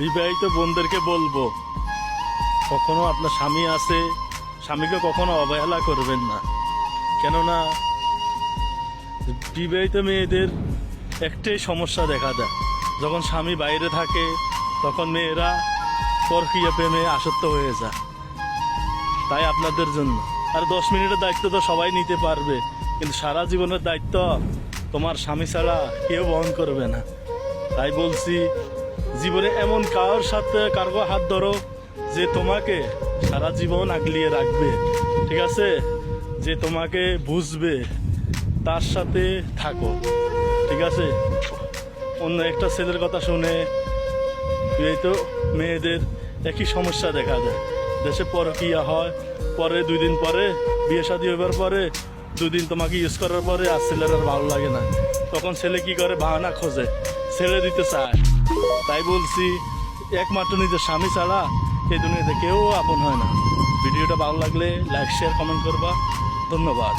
বিবাহিত বোনদেরকে বলবো, কখনো আপনার স্বামী আছে, স্বামীকে কখনো অবহেলা করবেন না। কেননা বিবাহিত মেয়েদের একটাই সমস্যা দেখা দেয়, যখন স্বামী বাইরে থাকে তখন মেয়েরা পরকীয়া প্রেমে আসক্ত হয়ে যায়। তাই আপনাদের জন্য, আর 10 মিনিটের দায়িত্ব তো সবাই নিতে পারবে, কিন্তু সারা জীবনের দায়িত্ব তোমার স্বামী ছাড়া কেউ বহন করবে না। তাই বলছি, জীবনে এমন কারোর সাথে কারো হাত ধরো যে তোমাকে সারা জীবন আগলিয়ে রাখবে, ঠিক আছে, যে তোমাকে বুঝবে, তার সাথে থাকো, ঠিক আছে। অন্য একটা ছেলের কথা শুনে বিবাহিত মেয়েদের একই সমস্যা দেখা যায়। দেশে পরকীয়া হয়, পরে 2 দিন পরে বিয়ে শাদী হবার পরে 2 দিন তোমাকে ইউজ করার পরে আর ছেলের আর ভালো লাগে না, তখন ছেলে কি করে, বাহানা খোঁজে, ছেড়ে দিতে চায়। তাই বলছি, একমাত্র নিজের স্বামী ছাড়া এই দুনিয়াতে কেউ আপন হয় না। ভিডিওটা ভালো লাগলে লাইক শেয়ার কমেন্ট করবা। ধন্যবাদ।